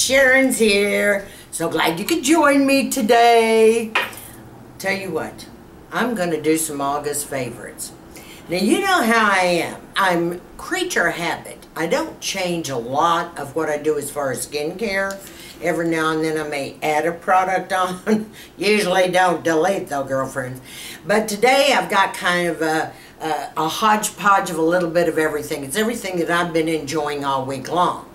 Sharon's here. So glad you could join me today. Tell you what, I'm going to do some August favorites. Now, you know how I am. I'm creature habit. I don't change a lot of what I do as far as skincare. Every now and then I may add a product on. Usually don't delete though, girlfriends. But today I've got kind of a hodgepodge of a little bit of everything. It's everything that I've been enjoying all week long.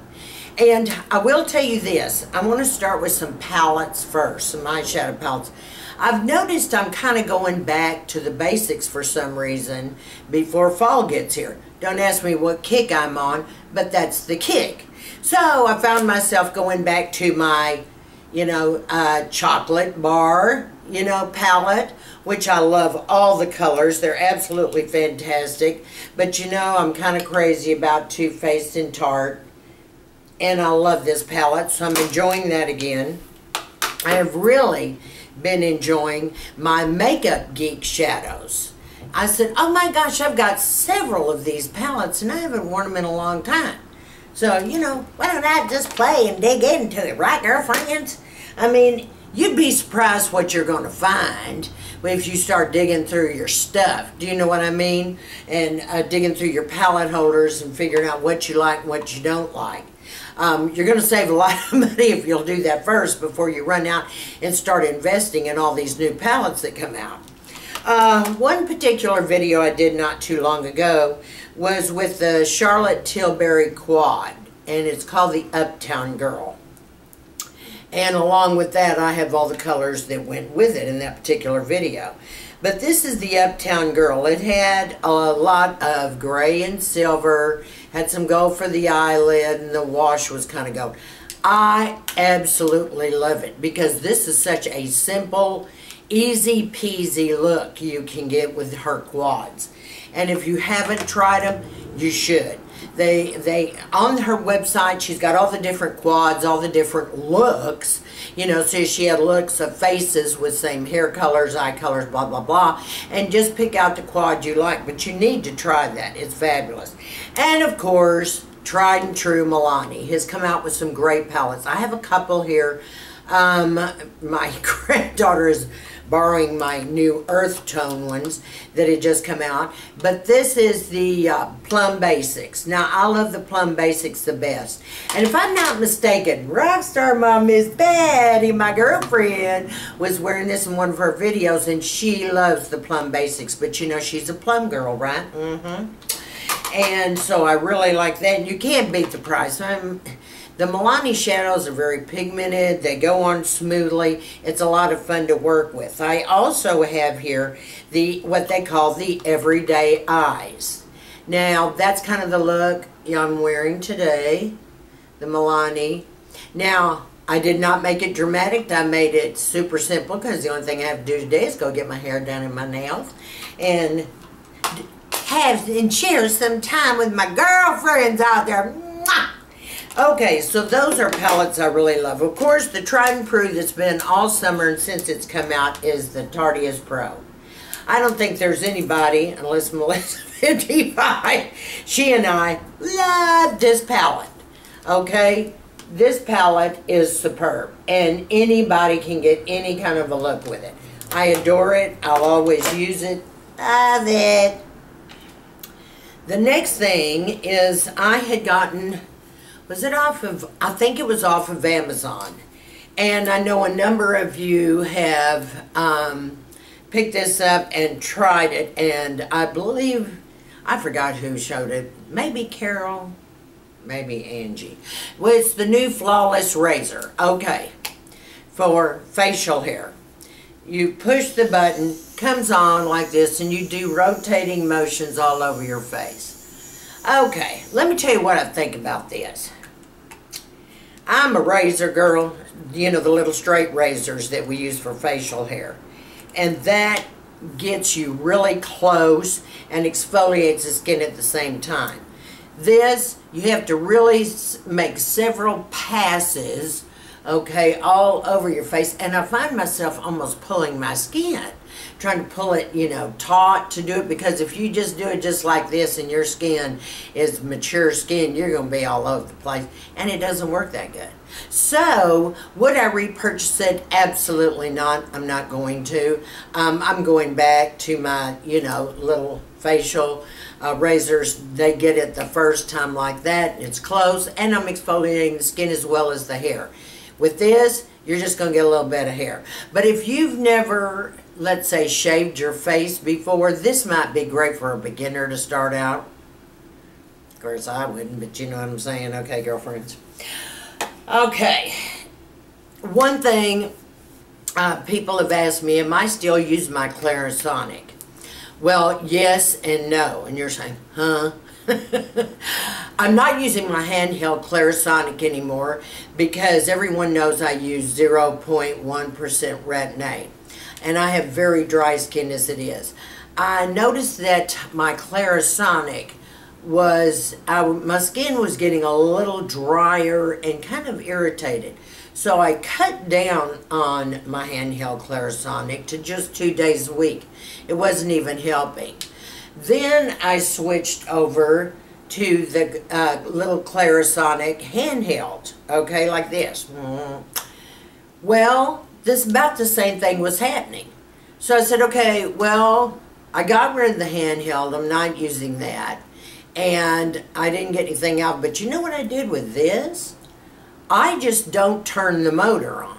And I will tell you this. I want to start with some palettes first, some eyeshadow palettes. I've noticed I'm kind of going back to the basics for some reason before fall gets here. Don't ask me what kick I'm on, but that's the kick. So I found myself going back to my, chocolate bar, palette, which I love all the colors. They're absolutely fantastic. But I'm kind of crazy about Too Faced and Tarte. And I love this palette, so I'm enjoying that again. I have really been enjoying my Makeup Geek shadows. I said, oh my gosh, I've got several of these palettes and I haven't worn them in a long time. So, why don't I just play and dig into it, right, girlfriends? I mean, you'd be surprised what you're going to find if you start digging through your stuff. Do you know what I mean? And digging through your palette holders and figuring out what you like and what you don't like. You're going to save a lot of money if you'll do that first before you run out and start investing in all these new palettes that come out. One particular video I did not too long ago was with the Charlotte Tilbury Quad, and it's called the Uptown Girl. And along with that, I have all the colors that went with it in that particular video. But this is the Uptown Girl. It had a lot of gray and silver, had some gold for the eyelid, and the wash was kind of gold. I absolutely love it because this is such a simple, easy peasy look you can get with her quads. And if you haven't tried them, you should. They on her website, she's got all the different quads, all the different looks. So she had looks of faces with same hair colors, eye colors, blah, blah, blah. And just pick out the quad you like. But you need to try that. It's fabulous. And, of course, tried and true Milani has come out with some great palettes. I have a couple here. My granddaughter is borrowing my new earth tone ones that had just come out. But this is the Plum Basics. Now, I love the Plum Basics the best. And if I'm not mistaken, Rockstar Mom Miss Betty, my girlfriend, was wearing this in one of her videos, and she loves the Plum Basics. But she's a plum girl, right? And so I really like that. And you can't beat the price. The Milani shadows are very pigmented. They go on smoothly. It's a lot of fun to work with. I also have here what they call the Everyday Eyes. Now, that's kind of the look I'm wearing today, the Milani. Now, I did not make it dramatic. I made it super simple because the only thing I have to do today is go get my hair done and my nails and share some time with my girlfriends out there. Mwah! Okay, so those are palettes I really love. Of course, the tried and true that's been all summer and since it's come out is the Tarte Pro. I don't think there's anybody, unless Melissa 55, she and I love this palette. Okay? This palette is superb, and anybody can get any kind of a look with it. I adore it. I'll always use it. Love it. The next thing is I had gotten... Was it off of, I think it was off of Amazon. And I know a number of you have picked this up and tried it. And I believe, I forgot who showed it. Maybe Carol, maybe Angie. Well, it's the new Flawless Razor. Okay, for facial hair. You push the button, comes on like this, and you do rotating motions all over your face. Okay, let me tell you what I think about this. I'm a razor girl, the little straight razors that we use for facial hair. And that gets you really close and exfoliates the skin at the same time. This, you have to really make several passes, okay, all over your face. And I find myself almost pulling my skin trying to pull it, you know, taut to do it, because if you just do it just like this and your skin is mature skin, you're going to be all over the place, and it doesn't work that good. So, would I repurchase it? Absolutely not. I'm not going to. I'm going back to my, you know, little facial razors. They get it the first time like that. It's close, and I'm exfoliating the skin as well as the hair. With this, you're just going to get a little bit of hair. But if you've never, let's say, shaved your face before, this might be great for a beginner to start out. Of course, I wouldn't, but you know what I'm saying. Okay, girlfriends. Okay, one thing people have asked me, am I still using my Clarisonic? Well, yes and no. And you're saying, huh? I'm not using my handheld Clarisonic anymore because everyone knows I use 0.1% retin-A. And I have very dry skin as it is. I noticed that my Clarisonic my skin was getting a little drier and kind of irritated. So I cut down on my handheld Clarisonic to just 2 days a week. It wasn't even helping. Then I switched over to the little Clarisonic handheld, okay, like this. Well, about the same thing was happening. So I said, okay, well, I got rid of the handheld. I'm not using that. And I didn't get anything out. But you know what I did with this? I just don't turn the motor on.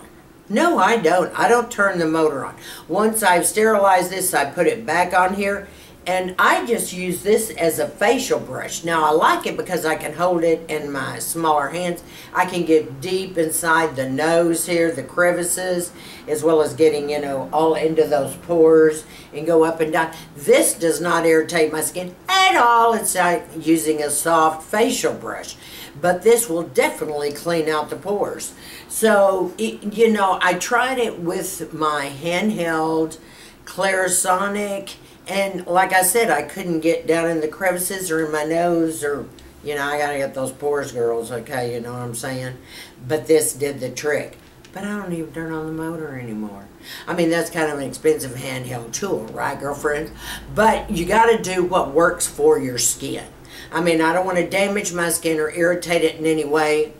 No, I don't. I don't turn the motor on. Once I've sterilized this, I put it back on here. And I just use this as a facial brush. Now, I like it because I can hold it in my smaller hands. I can get deep inside the nose here, the crevices, as well as getting, you know, all into those pores and go up and down. This does not irritate my skin at all. It's like using a soft facial brush. But this will definitely clean out the pores. So, you know, I tried it with my handheld Clarisonic. And like I said, I couldn't get down in the crevices or in my nose, or, you know, I got to get those pores, girls, okay, you know what I'm saying? But this did the trick. But I don't even turn on the motor anymore. I mean, that's kind of an expensive handheld tool, right, girlfriend? But you got to do what works for your skin. I mean, I don't want to damage my skin or irritate it in any way.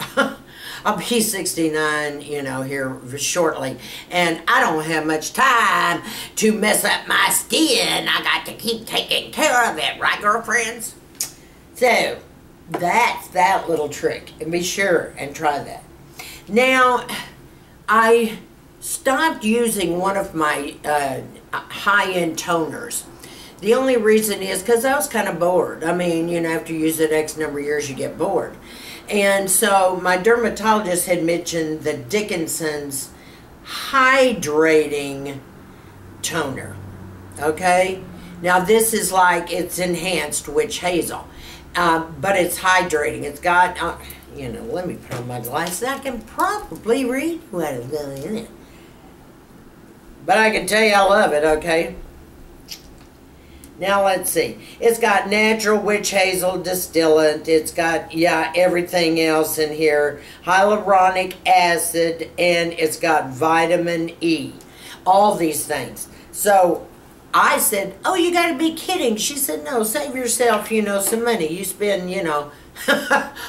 I'll be 69, you know, here shortly. And I don't have much time to mess up my skin. I got to keep taking care of it, right, girlfriends? So, that's that little trick. And be sure and try that. Now, I stopped using one of my high-end toners. The only reason is because I was kind of bored. I mean, you know, after you use it X number of years, you get bored. And so my dermatologist had mentioned the Dickinson's hydrating toner. Okay? Now this is like, it's enhanced witch hazel. But it's hydrating. It's got, you know, let me put on my glasses. I can probably read what is going in it. But I can tell you I love it, okay? Now let's see. It's got natural witch hazel distillant. It's got, yeah, everything else in here. Hyaluronic acid, and it's got vitamin E. All these things. So I said, oh, you got to be kidding. She said, no, save yourself, you know, some money. You spend, you know,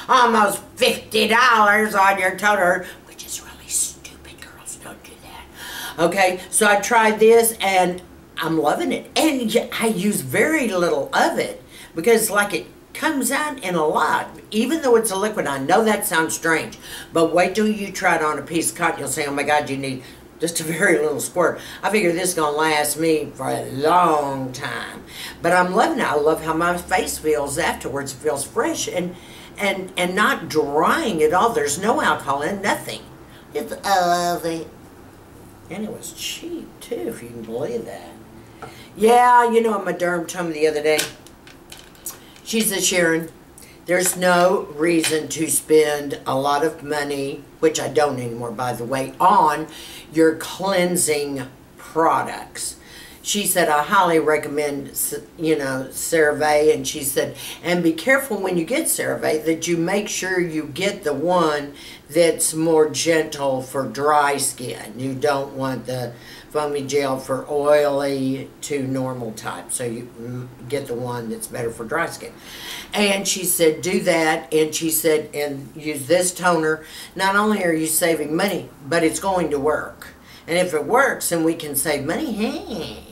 almost $50 on your toner, which is really stupid. Girls, don't do that. Okay, so I tried this, and I'm loving it. And I use very little of it because, like, it comes out in a lot. Even though it's a liquid, I know that sounds strange, but wait till you try it on a piece of cotton. You'll say, oh my God, you need just a very little squirt. I figure this is going to last me for a long time. But I'm loving it. I love how my face feels afterwards. It feels fresh and not drying at all. There's no alcohol in, nothing. It's lovely. And it was cheap, too, if you can believe that. Yeah, you know what my derm told me the other day? She said, Sharon, there's no reason to spend a lot of money, which I don't anymore, by the way, on your cleansing products. She said, I highly recommend, you know, CeraVe, and she said, and be careful when you get CeraVe that you make sure you get the one that's more gentle for dry skin. You don't want the foamy gel for oily to normal type. So you get the one that's better for dry skin. And she said, do that. And she said, and use this toner. Not only are you saving money, but it's going to work. And if it works and we can save money, hey.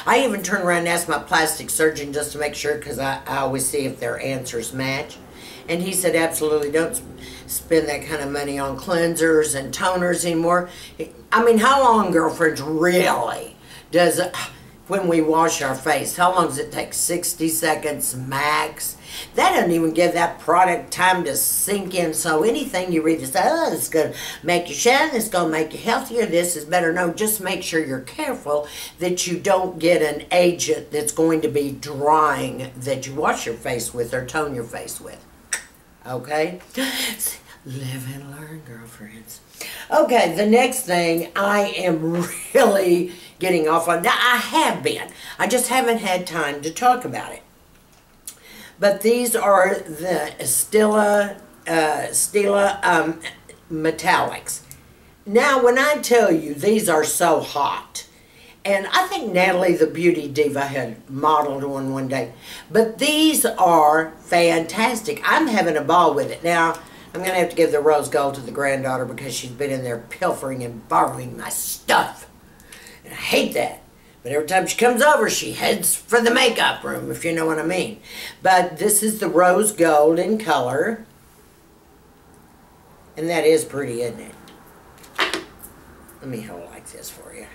I even turn around and ask my plastic surgeon just to make sure, because I always see if their answers match. And he said, absolutely, don't spend that kind of money on cleansers and toners anymore. I mean, how long, girlfriends, really does it, when we wash our face, how long does it take? 60 seconds max? That doesn't even give that product time to sink in. So anything you read, it's, oh, it's going to make you shine, it's going to make you healthier, this is better. No, just make sure you're careful that you don't get an agent that's going to be drying that you wash your face with or tone your face with. Okay? Live and learn, girlfriends. Okay, the next thing I am really getting off on. Now, I have been. I just haven't had time to talk about it. But these are the Stila metallics. Now, when I tell you these are so hot, and I think Natalie the Beauty Diva had modeled one day, but these are fantastic. I'm having a ball with it. Now, I'm going to have to give the rose gold to the granddaughter because she's been in there pilfering and borrowing my stuff. And I hate that. But every time she comes over, she heads for the makeup room, if you know what I mean. But this is the rose gold in color. And that is pretty, isn't it? Let me hold like this for you.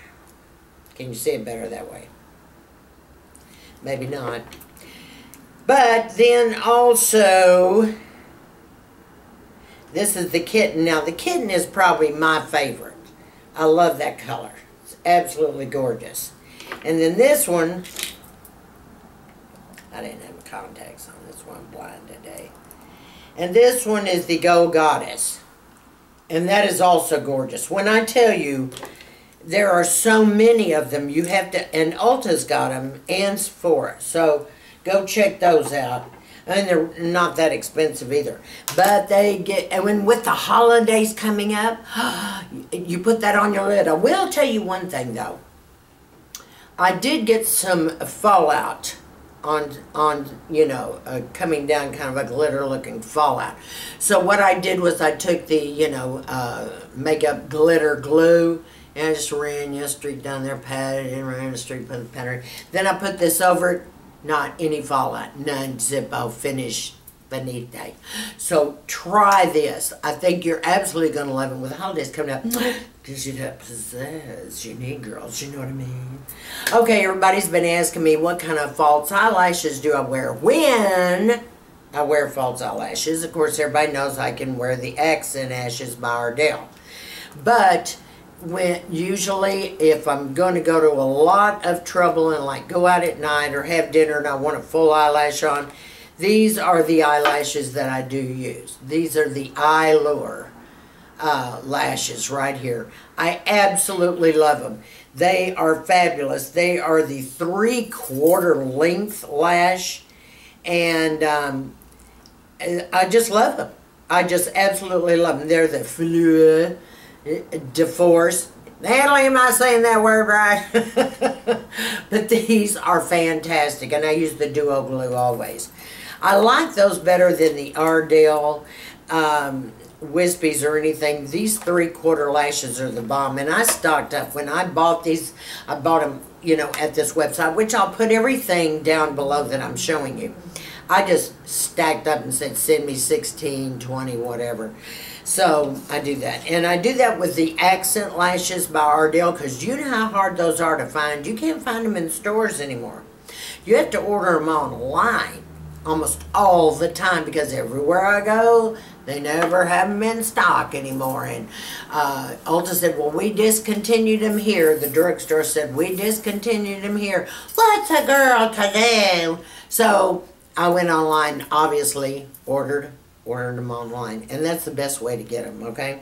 Can you see it better that way? Maybe not. But then also, this is the kitten. Now, the kitten is probably my favorite. I love that color. It's absolutely gorgeous. And then this one, I didn't have my contacts on this one, I'm blind today. And this one is the Gold Goddess. And that is also gorgeous. When I tell you, there are so many of them, you have to, and Ulta's got them, and Sephora. So go check those out. And they're not that expensive either. But they get, and when with the holidays coming up, you put that on your lid. I will tell you one thing though. I did get some fallout on you know, coming down, kind of a glitter looking fallout. So what I did was I took the, you know, makeup glitter glue, and I just ran a streak down there, patted and ran a streak, put the pattern. Then I put this over it, not any fallout, none, zippo, finish, finite. So try this. I think you're absolutely going to love it with the holidays coming up. Gives you that pizzazz you need, girls. You know what I mean? Okay, everybody's been asking me what kind of false eyelashes do I wear when I wear false eyelashes. Of course, everybody knows I can wear the Accent Ashes by Ardell. But usually if I'm going to go to a lot of trouble and like go out at night or have dinner and I want a full eyelash on, these are the eyelashes that I do use. These are the Eyelure lashes right here. I absolutely love them. They are fabulous. They are the 3/4 length lash, and I just love them. I just absolutely love them. They're the Fleur de Force. Natalie, am I saying that word right? But these are fantastic, and I use the Duo Glue always. I like those better than the Ardell wispies or anything. These 3/4 lashes are the bomb, and I stocked up. When I bought these, I bought them, you know, at this website, which I'll put everything down below that I'm showing you. I just stacked up and said, send me 16, 20, whatever. So I do that. And I do that with the Accent Lashes by Ardell, because you know how hard those are to find. You can't find them in stores anymore. You have to order them online almost all the time, because everywhere I go, they never have them in stock anymore. And Ulta said, well, we discontinued them here. The drugstore said, we discontinued them here. What's a girl to do? So I went online, obviously, ordered them online. And that's the best way to get them, okay?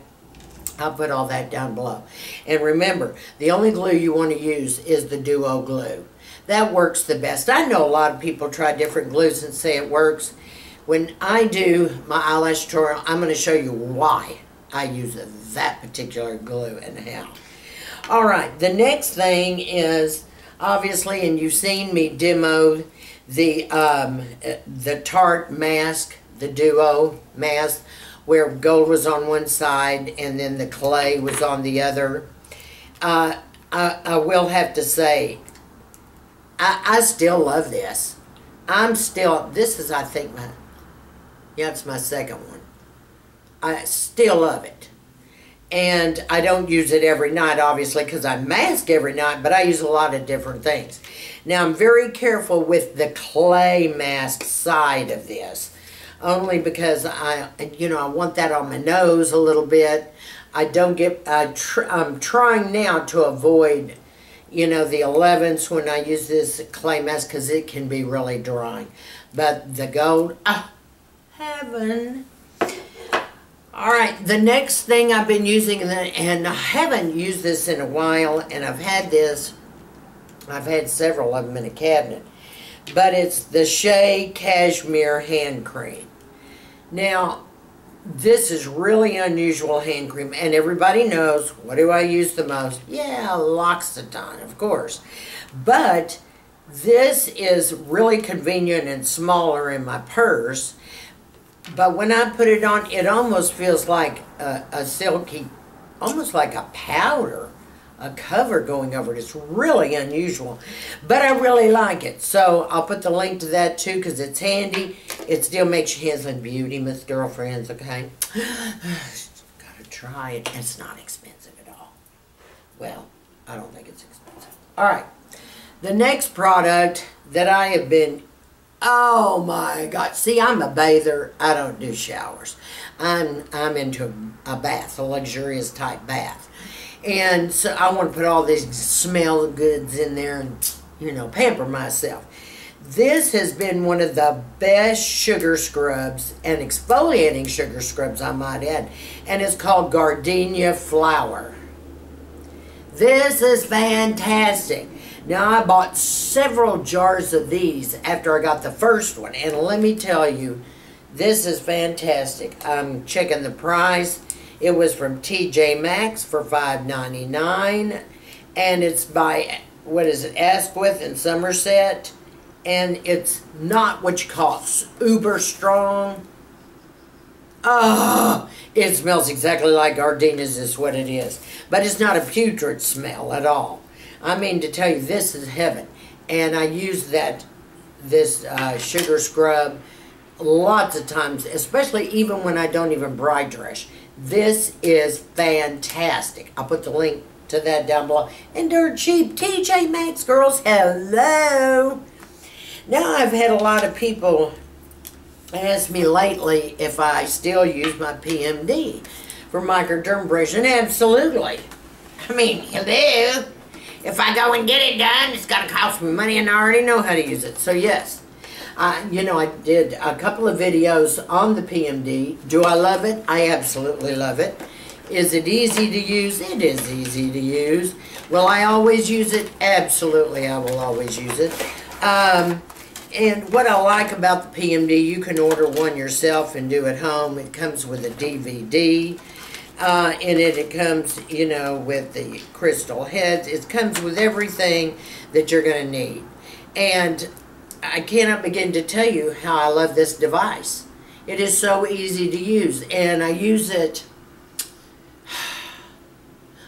I'll put all that down below. And remember, the only glue you want to use is the Duo Glue. That works the best. I know a lot of people try different glues and say it works. When I do my eyelash tutorial, I'm going to show you why I use that particular glue and how. All right, the next thing is, obviously, and you've seen me demo the Tarte mask, the Duo mask, where gold was on one side and then the clay was on the other. I will have to say, I still love this. This is, I think, it's my second one. I still love it. And I don't use it every night, obviously, because I mask every night, but I use a lot of different things. Now, I'm very careful with the clay mask side of this, only because I want that on my nose a little bit. I'm trying now to avoid, the 11s when I use this clay mask, because it can be really drying. But the gold, heaven. All right, the next thing I've been using, and I haven't used this in a while, and I've had several of them in a cabinet, but it's the Shea Cashmere hand cream. Now, this is really unusual hand cream, and everybody knows, what do I use the most? Yeah, L'Occitane, of course. But this is really convenient and smaller in my purse. But when I put it on, it almost feels like a silky, almost like a powder, a cover going over it. It's really unusual. But I really like it. So I'll put the link to that too, because it's handy. It still makes your hands look beauty, Miss Girlfriends, okay? Gotta try it. It's not expensive at all. Well, I don't think it's expensive. All right. The next product that I have been, oh my God. See, I'm a bather. I don't do showers. I'm into a bath, a luxurious type bath. And so I want to put all these smell goods in there and, pamper myself. This has been one of the best sugar scrubs and exfoliating sugar scrubs, I might add. And it's called Gardenia Flower. This is fantastic. Now, I bought several jars of these after I got the first one. And let me tell you, this is fantastic. I'm checking the price. It was from TJ Maxx for $5.99. And it's by, Asquith in Somerset. And it's not what you call uber strong. Oh, it smells exactly like Gardenia's is what it is. But it's not a putrid smell at all. I mean to tell you, this is heaven. And I use this sugar scrub lots of times, especially even when I don't even bride dress. This is fantastic. I'll put the link to that down below. And they're cheap. TJ Maxx, girls, hello. Now, I've had a lot of people ask me lately if I still use my PMD for microdermabrasion. Absolutely. I mean, hello. If I go and get it done, it's going to cost me money, and I already know how to use it. So, yes. I did a couple of videos on the PMD. Do I love it? I absolutely love it. Is it easy to use? It is easy to use. Will I always use it? Absolutely, I will always use it. And what I like about the PMD, you can order one yourself and do at home. It comes with a DVD. In it comes, with the crystal heads. It comes with everything that you're going to need. And I cannot begin to tell you how I love this device. It is so easy to use. And I use it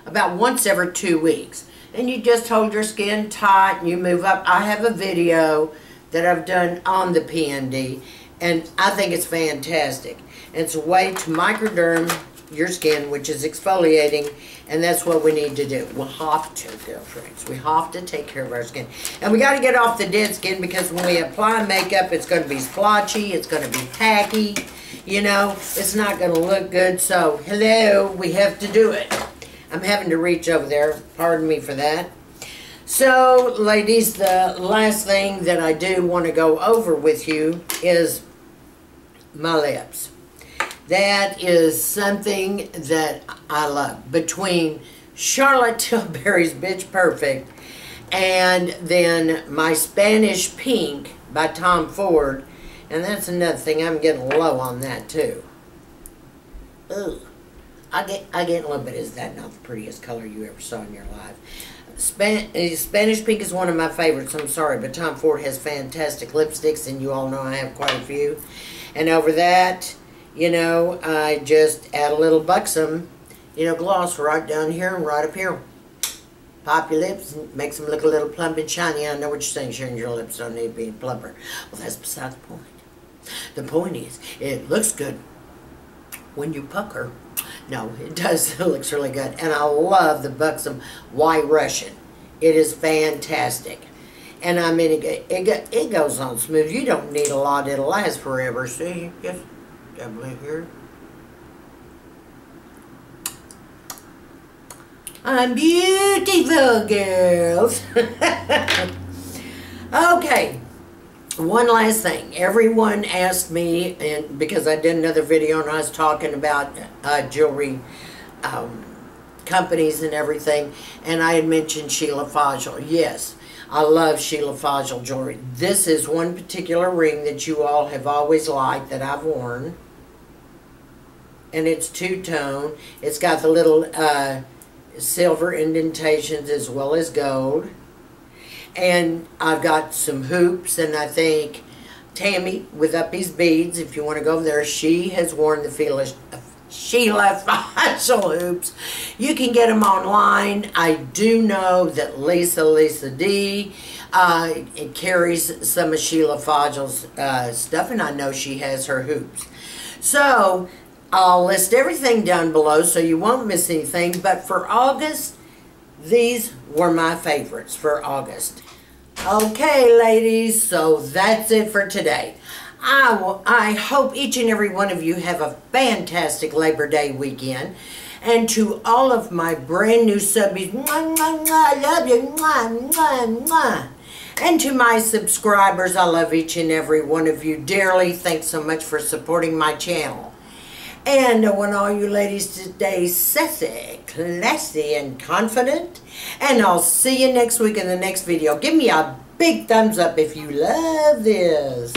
about once every 2 weeks. And you just hold your skin tight and you move up. I have a video that I've done on the PMD. And I think it's fantastic. And it's a way to microderm your skin, which is exfoliating, and that's what we need to do. We have to, girlfriends. We have to take care of our skin. And we got to get off the dead skin, because when we apply makeup, it's going to be splotchy, it's going to be tacky, it's not going to look good. So, hello, we have to do it. I'm having to reach over there. Pardon me for that. So, ladies, the last thing that I do want to go over with you is my lips. That is something that I love. Between Charlotte Tilbury's Bitch Perfect and then my Spanish Pink by Tom Ford. And that's another thing. I'm getting low on that too. Ooh. I get a little bit. Is that not the prettiest color you ever saw in your life? Spanish pink is one of my favorites. I'm sorry, but Tom Ford has fantastic lipsticks, and you all know I have quite a few. And over that, you know, I just add a little buxom, you know, gloss right down here and right up here. Pop your lips and makes them look a little plump and shiny. I know what you're saying, Sharon, your lips don't need to be plumper. Well, that's beside the point. The point is, it looks good when you pucker. No, it does. It looks really good. And I love the buxom White Russian. It is fantastic. And I mean, it goes on smooth. You don't need a lot. It'll last forever. See? Just double it here. I'm beautiful, girls. Okay. One last thing. Everyone asked me, and because I did another video and I was talking about jewelry companies and everything, and I had mentioned Sheila Fajl. Yes, I love Sheila Fajl jewelry. This is one particular ring that you all have always liked that I've worn. And it's two-tone. It's got the little silver indentations as well as gold. And I've got some hoops, and I think Tammy with Uppy's Beads, if you want to go over there, she has worn the Sheila Fajl hoops. You can get them online. I do know that Lisa D it carries some of Sheila Fajl's stuff, and I know she has her hoops. So I'll list everything down below so you won't miss anything. But for August, these were my favorites for August. Okay, ladies, so that's it for today. I hope each and every one of you have a fantastic Labor Day weekend. And to all of my brand new subbies, mwah, mwah, mwah, I love you, mwah, mwah, mwah. And to my subscribers, I love each and every one of you dearly. Thanks so much for supporting my channel. And I want all you ladies to stay sassy, classy, and confident. And I'll see you next week in the next video. Give me a big thumbs up if you love this.